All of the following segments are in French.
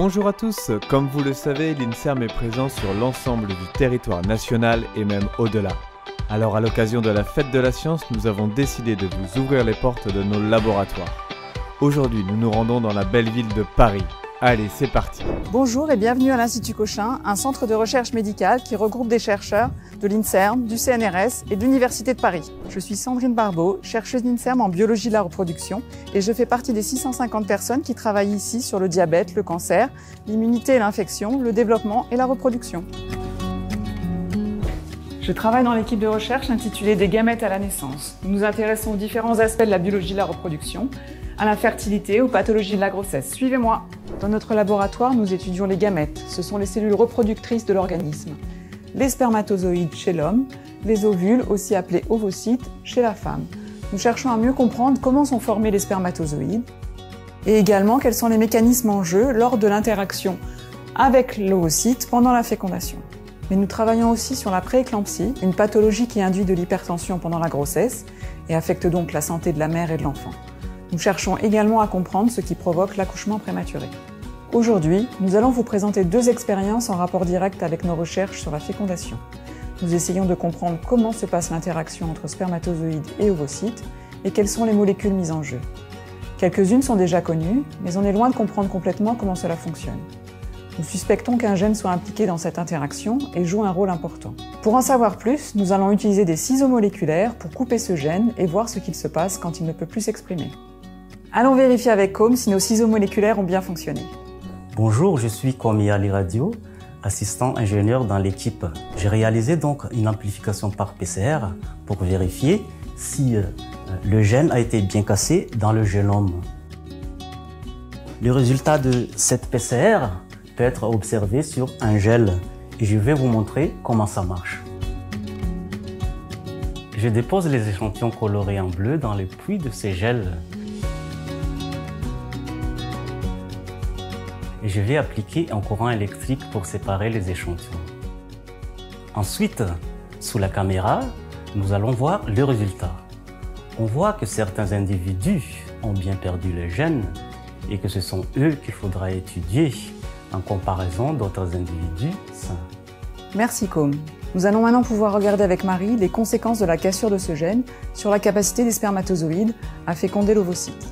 Bonjour à tous, comme vous le savez, l'INSERM est présent sur l'ensemble du territoire national et même au-delà. Alors à l'occasion de la Fête de la Science, nous avons décidé de vous ouvrir les portes de nos laboratoires. Aujourd'hui, nous nous rendons dans la belle ville de Paris. Allez, c'est parti! Bonjour et bienvenue à l'Institut Cochin, un centre de recherche médicale qui regroupe des chercheurs de l'INSERM, du CNRS et de l'Université de Paris. Je suis Sandrine Barbeau, chercheuse d'INSERM en biologie de la reproduction et je fais partie des 650 personnes qui travaillent ici sur le diabète, le cancer, l'immunité et l'infection, le développement et la reproduction. Je travaille dans l'équipe de recherche intitulée Des gamètes à la naissance. Nous nous intéressons aux différents aspects de la biologie de la reproduction, à la fertilité, aux pathologies de la grossesse. Suivez-moi. Dans notre laboratoire, nous étudions les gamètes. Ce sont les cellules reproductrices de l'organisme. Les spermatozoïdes chez l'homme, les ovules, aussi appelés ovocytes, chez la femme. Nous cherchons à mieux comprendre comment sont formés les spermatozoïdes et également quels sont les mécanismes en jeu lors de l'interaction avec l'ovocyte pendant la fécondation. Mais nous travaillons aussi sur la prééclampsie, une pathologie qui induit de l'hypertension pendant la grossesse et affecte donc la santé de la mère et de l'enfant. Nous cherchons également à comprendre ce qui provoque l'accouchement prématuré. Aujourd'hui, nous allons vous présenter deux expériences en rapport direct avec nos recherches sur la fécondation. Nous essayons de comprendre comment se passe l'interaction entre spermatozoïdes et ovocytes et quelles sont les molécules mises en jeu. Quelques-unes sont déjà connues, mais on est loin de comprendre complètement comment cela fonctionne. Nous suspectons qu'un gène soit impliqué dans cette interaction et joue un rôle important. Pour en savoir plus, nous allons utiliser des ciseaux moléculaires pour couper ce gène et voir ce qu'il se passe quand il ne peut plus s'exprimer. Allons vérifier avec Com si nos ciseaux moléculaires ont bien fonctionné. Bonjour, je suis Komi Ali Radio, assistant ingénieur dans l'équipe. J'ai réalisé donc une amplification par PCR pour vérifier si le gène a été bien cassé dans le génome. Le résultat de cette PCR peut être observé sur un gel et je vais vous montrer comment ça marche. Je dépose les échantillons colorés en bleu dans les puits de ces gels. Et je vais appliquer un courant électrique pour séparer les échantillons. Ensuite, sous la caméra, nous allons voir le résultat. On voit que certains individus ont bien perdu le gène et que ce sont eux qu'il faudra étudier en comparaison d'autres individus sains. Merci Com. Nous allons maintenant pouvoir regarder avec Marie les conséquences de la cassure de ce gène sur la capacité des spermatozoïdes à féconder l'ovocyte.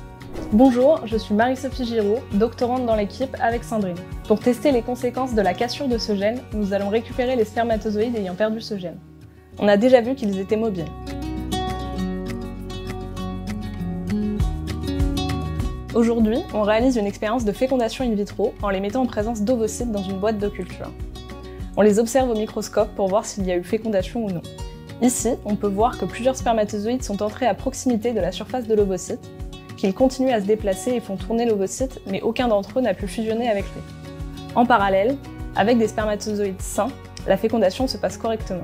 Bonjour, je suis Marie-Sophie Giraud, doctorante dans l'équipe avec Sandrine. Pour tester les conséquences de la cassure de ce gène, nous allons récupérer les spermatozoïdes ayant perdu ce gène. On a déjà vu qu'ils étaient mobiles. Aujourd'hui, on réalise une expérience de fécondation in vitro en les mettant en présence d'ovocytes dans une boîte de culture. On les observe au microscope pour voir s'il y a eu fécondation ou non. Ici, on peut voir que plusieurs spermatozoïdes sont entrés à proximité de la surface de l'ovocyte, qu'ils continuent à se déplacer et font tourner l'ovocyte, mais aucun d'entre eux n'a pu fusionner avec lui. En parallèle, avec des spermatozoïdes sains, la fécondation se passe correctement.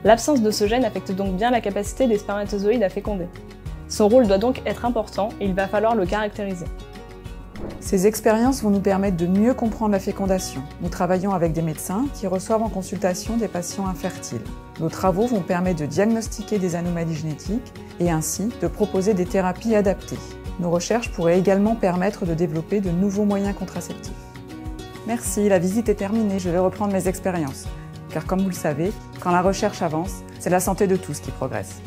L'absence de ce gène affecte donc bien la capacité des spermatozoïdes à féconder. Son rôle doit donc être important et il va falloir le caractériser. Ces expériences vont nous permettre de mieux comprendre la fécondation. Nous travaillons avec des médecins qui reçoivent en consultation des patients infertiles. Nos travaux vont permettre de diagnostiquer des anomalies génétiques et ainsi de proposer des thérapies adaptées. Nos recherches pourraient également permettre de développer de nouveaux moyens contraceptifs. Merci, la visite est terminée, je vais reprendre mes expériences. Car comme vous le savez, quand la recherche avance, c'est la santé de tous qui progresse.